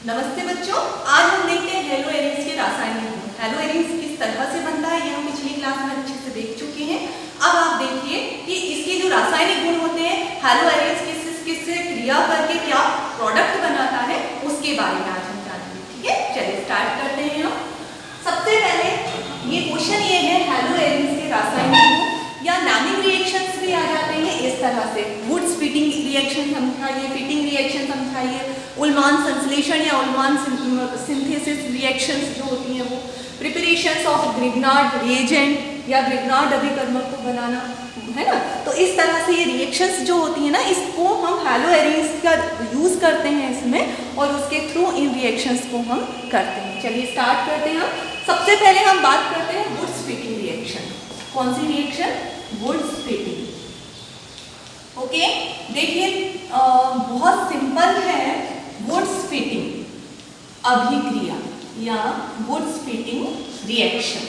नमस्ते बच्चों, आज हम देखते हैं हेलो एरिन्स के रासायनिक गुण। हेलो एरिन्स किस तरह से बनता है ये हम पिछली क्लास में अच्छे से देख चुके हैं। अब आप देखिए कि इसके जो रासायनिक गुण होते हैं, हेलो एरिन्स किससे क्रिया करके क्या प्रोडक्ट बनाता है उसके बारे में आज हम जानेंगे। ठीक है, चलिए स्टार्ट करते हैं हम। सबसे पहले ये क्वेश्चन ये है, हेलो एरिन्स के रासायनिक गुण या नामिंग रिएक्शंस भी आ जाते हैं इस तरह से। वुड्स फिटिंग रिएक्शन समझाइए, फिटिंग रिएक्शन समझाइए, उल्मान संश्लेषण या उल्मान सिंथेसिस रिएक्शंस जो होती हैं वो, प्रिपरेशंस ऑफ ग्रिग्नार्ड रिएजेंट या ग्रिग्नार्ड अभिकर्मक को बनाना, है ना। तो इस तरह से ये रिएक्शंस जो होती हैं ना, इसको हम हेलो एरिन्स का यूज करते हैं इसमें और उसके थ्रू इन रिएक्शंस को हम करते हैं। चलिए स्टार्ट करते हैं हम। सबसे पहले हम बात करते हैं वुड्स फिटिंग रिएक्शन। कौन सी रिएक्शन? Wurtz Fittig. ओके, देखिए बहुत सिंपल है। वुड्स फिटिंग अभिक्रिया या वुड्स फिटिंग रिएक्शन।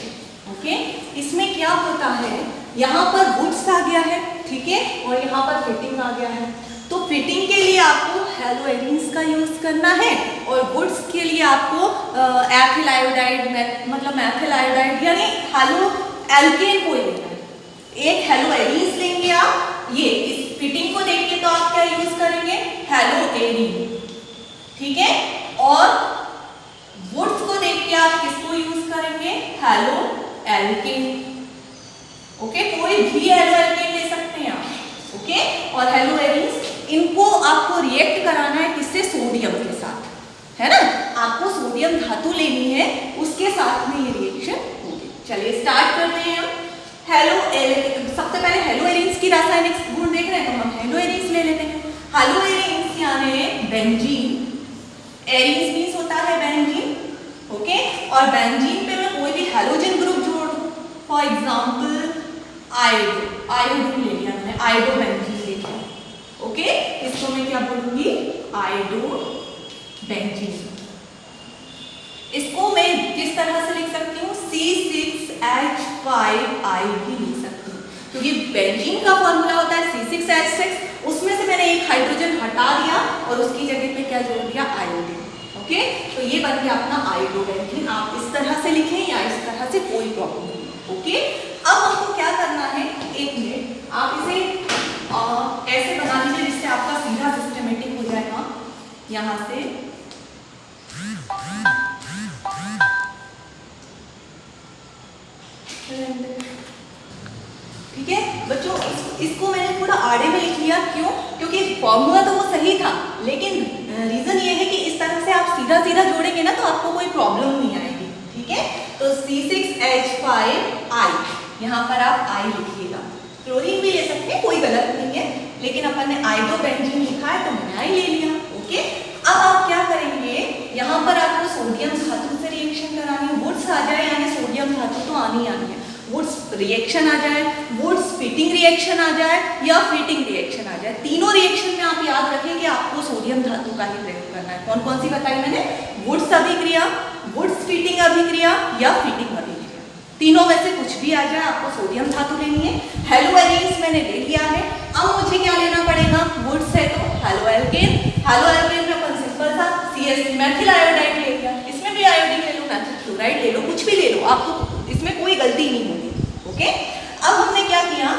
ओके, इसमें क्या होता है, यहाँ पर वुड्स आ गया है, ठीक है, और यहाँ पर फिटिंग आ गया है। तो फिटिंग के लिए आपको हेलो एरिन्स का यूज करना है और वुड्स के लिए आपको एथिल आयोडाइड मतलब मेथिल आयोडाइड यानी हेलो एल्केन को लेना है। एक हेलो एरिन्स लेंगे आप, ये इस फिटिंग को देख के तो आप क्या यूज करेंगे? हेलो एरिन, ठीक है, और वुड्स को देख के आप किसको यूज करेंगे? Halo alkane. ओके, कोई भी हेलो एल्केन ले सकते हैं आप। ओके, और हेलो एरिन्स इनको आपको रिएक्ट कराना है किससे? सोडियम के साथ, है ना। आपको सोडियम धातु लेनी है, उसके साथ में ये रिएक्शन होगी। चलिए स्टार्ट करते हैं हम। सबसे पहले हेलो एरिन्स की रासायनिक गुण देख रहे हैं, तो हम हेलो एरिन्स ले लेते हैं। हेलो एरिन्स यानी बेंजीन, एरिन्स मींस होता है बेंजीन, ओके, और बेंजीन पे मैं कोई भी हेलोजन ग्रुप जोड़ दूं, फॉर एग्जांपल आयोडीन ले लिया मैंने, आयोडो बेंजीन ले लिया। ओके, इसको मैं क्या बोलूंगी? Iodo benzene. इसको मैं किस तरह से लिख सकती हूँ? C6H5I भी लिख सकती हूँ, क्योंकि बेंजीन का फॉर्मूला होता है C6H6। उसमें से मैंने एक हाइड्रोजन हटा दिया और उसकी जगह पे क्या जोड़ दिया? आयोडीन। ओके, तो ये बन गया अपना आयोडो बेंजीन। आप इस तरह से लिखें या इस तरह से, कोई प्रॉब्लम नहीं। ओके, अब हमको क्या करना है? एक मिनट, आप इसे ऐसे बना लीजिए जिससे आपका सीधा सिस्टमेटिक हो जाएगा। यहाँ से ठीक है बच्चों, इसको मैंने थोड़ा आड़े में लिख लिया। क्यों? क्योंकि फॉर्मूला तो वो सही था, लेकिन रीजन ये है कि इस तरह से आप सीधा सीधा जोड़ेंगे ना तो आपको कोई प्रॉब्लम नहीं आएगी। ठीक है, तो C6H5I, यहाँ पर आप I लिखिएगा। क्लोरीन भी ले सकते हैं, कोई गलत नहीं है, लेकिन अपन ने आयोडो बेंजीन लिखा है तो मैंने I ले लिया। ओके, अब आप क्या करेंगे? यहाँ पर आपको सोडियम धातु से रिएक्शन करानी है। वुड्स आ जाए यानी सोडियम धातु तो आनी आनी है। वुड्स रिएक्शन आ जाए, वुड्स फिटिंग रिएक्शन आ जाए या फिटिंग रिएक्शन आ जाए, तीनों रिएक्शन में आप याद रखें कि आपको सोडियम धातु का ही प्रयोग करना है। कौन कौन सी बताई मैंने? वुड्स अभिक्रिया, वुड्स फिटिंग अभिक्रिया या फिटिंग अभिक्रिया। तीनों में से कुछ भी आ जाए, आपको सोडियम धातु लेनी है। हेलो एरिन्स मैंने ले लिया है। अब मुझे क्या लेना पड़ेगा? वुड्स है तो हेलो एल्केन। हेलो एल्केन में अपन सिंपल सा CH मेथिल आयोडाइड ले लिया। इसमें भी आयोडीन ले लो, मेथिल क्लोराइड ले लो, कुछ भी ले लो, आपको इसमें कोई गलती नहीं होगी। ओके, अब हमने क्या किया?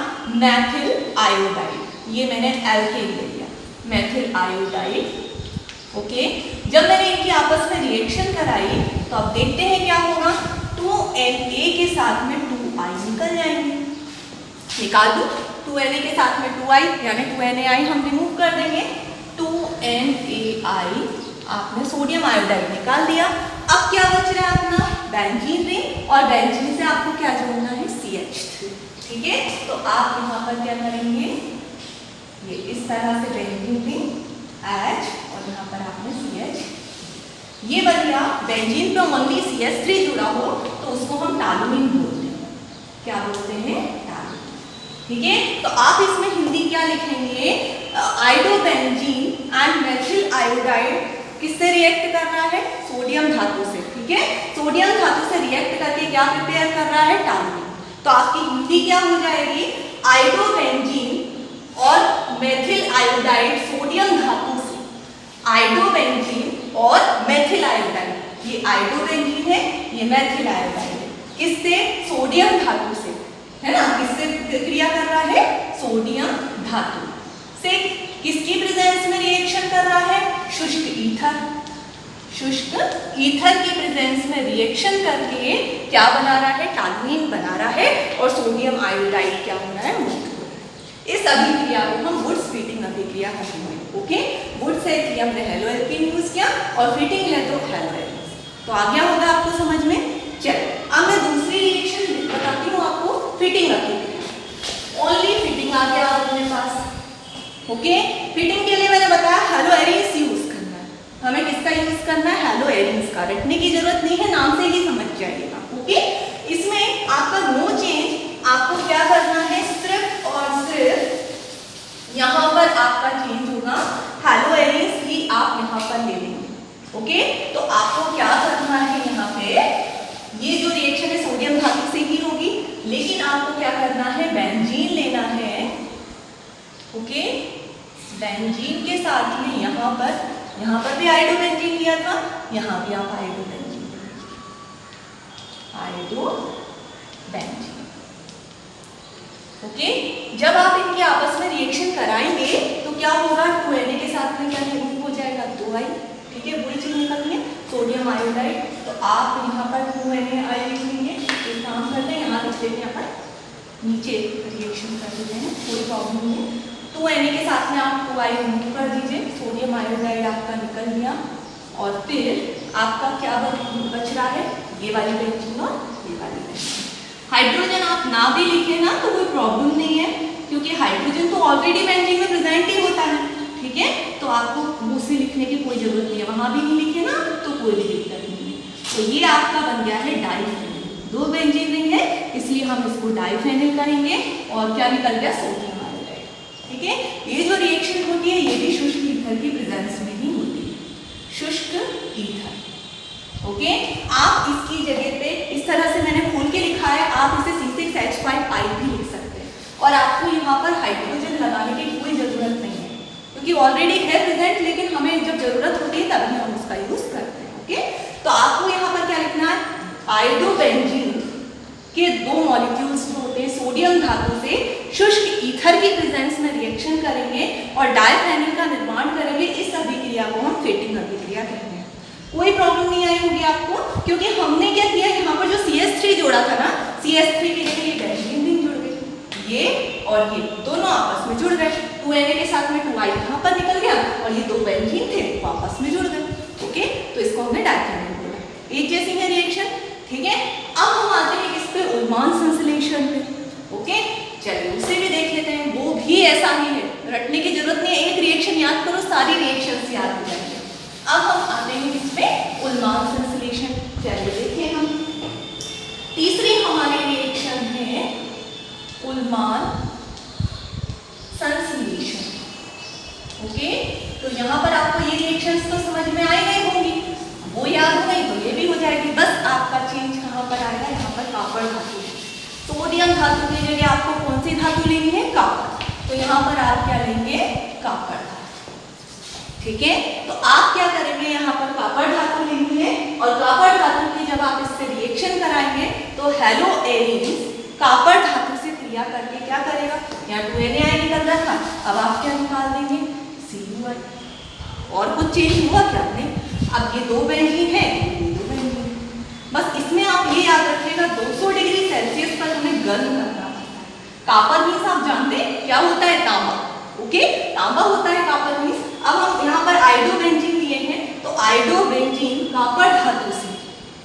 मेथिल आयोडाइड, ये मैंने एल्केन ले लिया, मेथिल आयोडाइड। ओके, जब मैंने इनकी आपस में रिएक्शन कराई तो अब देखते हैं क्या होगा। 2Na के साथ में 2I निकल जाएंगे। निकाल दो, 2Na के साथ में 2I यानी 2NaI हम रिमूव कर देंगे। 2NaI, आपने सोडियम आयोडाइड निकाल दिया। अब क्या बच रहा है? अपना बेंजीन रिंग, और बेंजीन से आपको क्या जोड़ना है? CH3। ठीक है, तो आप यहाँ पर क्या करेंगे? ये इस तरह से बेंजीन रिंग H और यहाँ पर आपने CH, ये बन गया। बेंजीन पे ओनली CH3 जुड़ा हो तो उसको हम टालुइन बोलते हैं। क्या बोलते हैं? टालुइन। ठीक है, तो आप इसमें हिंदी क्या लिखेंगे? Iodo benzene and methyl iodide किससे रिएक्ट कर रहा है? सोडियम धातु से। ठीक है, सोडियम धातु से रिएक्ट करके क्या प्रिपेयर कर रहा है? टालुइन। तो आपकी हिंदी क्या हो जाएगी? आयोडो बेंजीन और मेथिल आयोडाइड सोडियम धातु से, आयोडो बेंजीन और मेथिल आयोडोबेंजीन है, ये मेथिल आयोडाइड है। किससे? सोडियम धातु से, है ना। किससे क्रिया कर रहा है? सोडियम धातु से। किसकी प्रेजेंस में रिएक्शन कर रहा है? शुष्क ईथर। शुष्क ईथर की प्रेजेंस में रिएक्शन करके क्या बना रहा है? टॉल्यूइन बना रहा है और सोडियम आयोडाइड क्या हो रहा है? मुक्त हो रहा है। इस अभिक्रिया को हम वुड्स फीटिंग अभिक्रिया कहते हैं। ओके, वुड्स है कि हमने हेलो एल्कीन यूज किया और फीटिंग है तो हेलो एल्कीन। तो आ गया होगा आपको समझ में। चलो अब मैं दूसरी रिएक्शन बताती हूँ आपको, फीटिंग अभिक्रिया। ओनली फीटिंग आ गया अपने पास। ओके, फिटिंग के लिए मैंने बताया हेलो एरिन्स यूज करना है। हमें किसका यूज करना है? हेलो एरिन्स का। रटने की जरूरत नहीं है, नाम से ही समझ जाइएगा। ओके, इसमें आपका नो चेंज, आपको क्या करना है? सिर्फ और सिर्फ यहाँ पर आपका चेंज होगा, हेलो एरिन्स ही आप यहाँ पर ले लेंगे। ओके, तो आपको क्या करना है? यहाँ पे ये जो रिएक्शन है सोडियम धातु से ही होगी, लेकिन आपको क्या करना है? बेंजीन लेना है। ओके, बेंजीन के साथ में यहाँ पर भी आयोडोबेंजीन लिया था, यहाँ भी आप आयोडोबेंजीन, ओके। जब आप इनके आपस में रिएक्शन कराएंगे तो क्या होगा? 2Na के साथ में क्या रिमूव हो जाएगा? 2I। ठीक है, वही चीज निकलती है सोडियम आयोडाइड। तो आप यहाँ पर 2Na लिख लेंगे। एक काम करते हैं, यहाँ लिख लेंगे, यहाँ पर नीचे रिएक्शन कर देते हैं, कोई प्रॉब्लम नहीं है। 2Na के साथ में आप 2I रिमूव कर दीजिए, सोडियम आयोडाइड आपका निकल गया। और फिर आपका क्या बच रहा है? ये वाली बेंजीन और ये वाली बेंजीन। हाइड्रोजन आप ना भी लिखे ना तो कोई प्रॉब्लम नहीं है, क्योंकि हाइड्रोजन तो ऑलरेडी बेंजीन में प्रेजेंट ही होता है। ठीक है, तो आपको उसे लिखने की कोई जरूरत नहीं है, वहां भी नहीं लिखे ना तो कोई भी दिक्कत नहीं है। तो ये आपका बन गया है डाइफेनिल। 2 बेंजीन रिंग है, इसलिए हम इसको डाइफेनिल कहेंगे। और क्या निकल गया? सोडियम। ठीक है, ये जो रिएक्शन होती है ये भी शुष्क ईथर की प्रेजेंस में ही होती है, शुष्क ईथर। ओके, आप इसकी जगह पे इस तरह से मैंने खोल के लिखा है, आप इसे C6H5I भी लिख सकते हैं। और आपको यहाँ पर हाइड्रोजन लगाने की कोई जरूरत नहीं है, क्योंकि ऑलरेडी है प्रेजेंट, लेकिन हमें जब जरूरत होती है तभी हम उसका यूज करते हैं। ओके, तो आपको यहाँ पर क्या लिखना है? आयोडोबेंजीन के 2 मॉलिक्यूल्स जो होते हैं सोडियम धातु से शुष्क ईथर की प्रेजेंस में रिएक्शन करेंगे और डाइफेनिल का निर्माण करेंगे। इस अभिक्रिया को हम फीटिंग अभिक्रिया कहते हैं। कोई प्रॉब्लम नहीं आई होगी आपको, क्योंकि हमने क्या किया? यहाँ पर जो CH3 जोड़ा था ना, CH3 की जगह ये बेंजीन रिंग जुड़ गई, ये और ये दोनों आपस में जुड़ गए। 2Na के साथ में 2I यहाँ पर निकल गया और ये 2 बेंजीन थे वो आपस में जुड़ गए। ओके, तो इसको हमने डाइफेनिल बोला। एक जैसी है रिएक्शन। ठीक है, अब हम आते हैं किस पे? उल्मान संश्लेषण पे। ओके, चलिए उसे भी देख लेते हैं। वो भी ऐसा ही है, रटने की जरूरत नहीं है, एक रिएक्शन याद करो, सारी रिएक्शंस याद हो जाएंगे। अब हम आते हैं किसमें? उल्मान संश्लेषण। चलिए देखिए, हम तीसरी हमारी रिएक्शन है उल्मान संश्लेषण। ओके, तो यहाँ पर आपको ये रिएक्शंस तो समझ में आई गई होंगी, वो याद हो गई तो ये भी हो जाएगी। बस आपका चेंज कहाँ पर आएगा? यहाँ पर कॉपर धातु। सोडियम धातु की जगह आपको कौन सी धातु लेनी है? कॉपर। तो यहाँ पर आप क्या लेंगे? कॉपर धातु। ठीक है, तो आप क्या करेंगे? यहाँ पर कॉपर धातु लेनी है और कॉपर धातु की जब आप इससे रिएक्शन कराएंगे तो हेलो एरिन्स कॉपर धातु से क्रिया करके क्या करेगा? यहाँ 2Na निकल रहा था, अब आप क्या निकाल देंगे? Cu। और कुछ चेंज हुआ क्या? नहीं। अब ये 2 बेंजीन है, ये 2 बेंजीन। बस इसमें आप ये याद रखिएगा 200 डिग्री सेल्सियस पर हमें गर्म करना पड़ता है। कॉपर मीन्स आप जानते हैं क्या होता है? तांबा। ओके, तांबा होता है कॉपर मीन्स। अब हम यहाँ पर आयोडोबेंजीन लिए हैं, तो आयोडोबेंजीन कॉपर धातु से,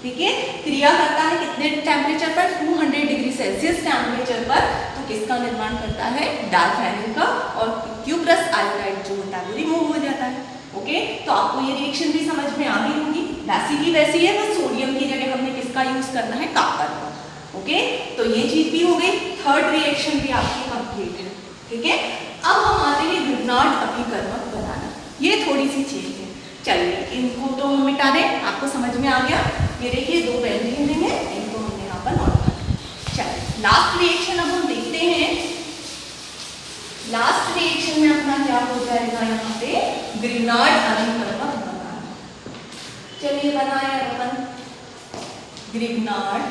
ठीक है, क्रिया करता है कितने टेम्परेचर पर? 200 डिग्री सेल्सियस टेम्परेचर पर। तो किसका निर्माण करता है? डाइफेनिल का। और क्यूप्रस आयोडाइड जो होता है वो रिमूव हो जाता है। ओके, तो आपको ये रिएक्शन भी समझ में आ गई होगी। वैसी की वैसी है, बस सोडियम की जगह हमने किसका यूज करना है? कॉपर का। ओके, तो ये चीज भी हो गई। थर्ड रिएक्शन भी आपकी कंप्लीट है। ठीक है, अब हम आते हैं ग्रिग्नार्ड अभिकर्मक बनाना। ये थोड़ी सी चीज है। चलिए इनको तो हम मिटा दें, आपको समझ में आ गया। ये देखिए 2 बेंजीन रिंग है, इनको हमने यहाँ पर नोट कर दिया। चलिए लास्ट रिएक्शन अब हम देखते हैं। लास्ट रिएक्शन में अपना क्या हो जाएगा? यहाँ पे ग्रिग्नार्ड अभिकर्मक बनाना। चलिए बनाया अपन। ग्रिग्नार्ड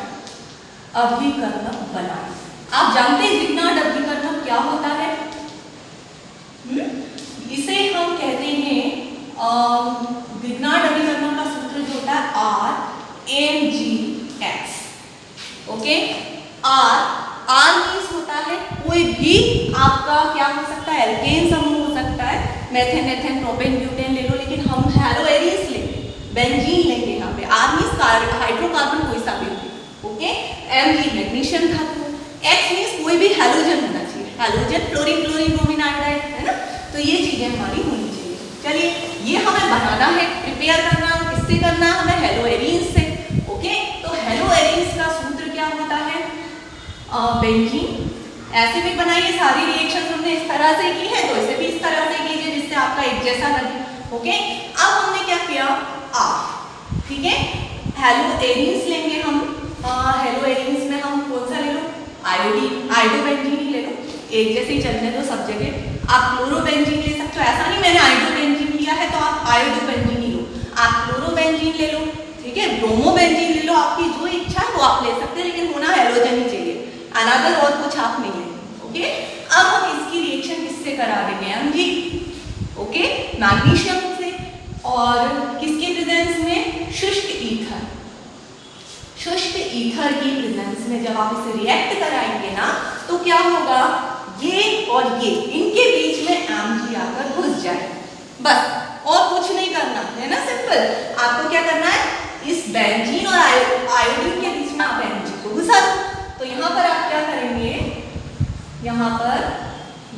अभिकर्णक बनाए। आप जानते हैं ग्रिग्नार्ड अभिकर्णक क्या होता है? इसे हम कहते हैं ग्रिग्नार्ड अभिकर्णक का सूत्र जो होता है RMGX। ओके, R मीन्स होता है कोई भी आपका क्या हो सकता है, एल्केन समूह हो सकता है, मेथेन एथेन प्रोपेन ब्यूटेन ले लो, लेकिन हम हैलोएरिन्स लेंगे, बेंजीन लेंगे यहाँ पे। R मीन्स हाइड्रोकार्बन कोई सा भी हो। ओके, Mg मैग्नीशियम धातु, X मीन्स कोई भी हैलोजन होना चाहिए, halogen fluorine chlorine bromine iodide, है ना। तो ये चीजें हमारी होनी चाहिए। चलिए, ये हमें बनाना है, प्रिपेयर करना, किससे करना है हमें? हैलोएरिन्स से। ओके, तो हैलोएरिन्स का सूत्र क्या होता है? बेंजीन। ऐसे भी बनाइए, सारी रिएक्शन हमने इस तरह से की है, तो इसे भी इस तरह से कीजिए जिससे आपका एक जैसा लगे। ओके, अब हमने क्या किया? ठीक है, हैलोएरिन्स लेंगे हम। हैलोएरिन्स में हम कौन सा ले लो? आयोडीन, आयोडोबेंजीन ही ले लो, एक जैसे ही चलने दो सब जगह। आप क्लोरोबेंजीन ले सकते हो, ऐसा नहीं मैंने आयोडोबेंजीन लिया है तो आप आयोडोबेंजीन ही लो। आप क्लोरोबेंजीन ले लो, ठीक है, ब्रोमोबेंजीन ले लो, आपकी जो इच्छा है वो आप ले सकते हैं, लेकिन होना हैलोजन ही चाहिए, अनदर और कुछ आप नहीं लेंगे। ओके, अब हम इसकी रिएक्शन किससे करा देंगे? Mg, ओके, मैग्नीशियम से, और किसके प्रेजेंस में? शुष्क ईथर। शुष्क ईथर की प्रेजेंस में जब आप इसे रिएक्ट कराएंगे ना, तो क्या होगा? ये और ये, इनके बीच में Mg आकर घुस जाए, बस, और कुछ नहीं करना है ना, सिंपल। आपको क्या करना है? इस बेंजीन और आयोडीन के बीच में आप Mg को घुसा दो। तो यहाँ पर आप क्या करेंगे? यहाँ पर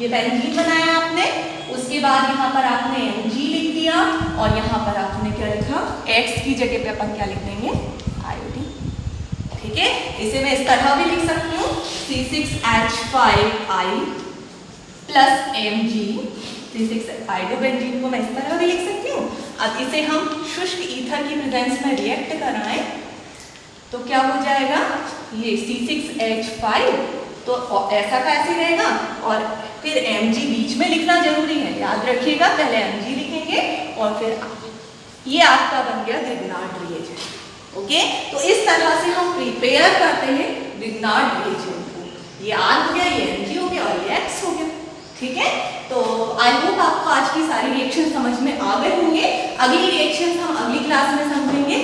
ये बेंजीन बनाया आपने, उसके बाद यहाँ पर आपने Mg लिख दिया, और यहाँ पर आपने क्या लिखा? X की जगह पे अपन क्या लिख देंगे? आयोडीन। ठीक है, इसे मैं इस तरह भी लिख सकती हूँ, C6H5I plus Mg। C6 iodobenzene को मैं इस तरह भी लिख सकती हूँ। अब इसे हम शुष्क ईथर की प्रेजेंस में रिएक्ट कराएं तो क्या हो जाएगा? ये C6H5, तो ऐसा कैसे रहेगा, और फिर Mg बीच में लिखना जरूरी है, याद रखिएगा, पहले Mg लिखेंगे और फिर ये आपका बन गया ग्रिग्नार्ड रिएजेंट। ओके, तो इस तरह से हम प्रिपेयर करते हैं ग्रिग्नार्ड रिएजेंट को। ये R हो गया, ये Mg हो गया, और ये X हो गया। ठीक है, तो आई होप आपको आज की सारी रिएक्शन समझ में आ गए होंगे। अगली रिएक्शन हम अगली क्लास में समझेंगे।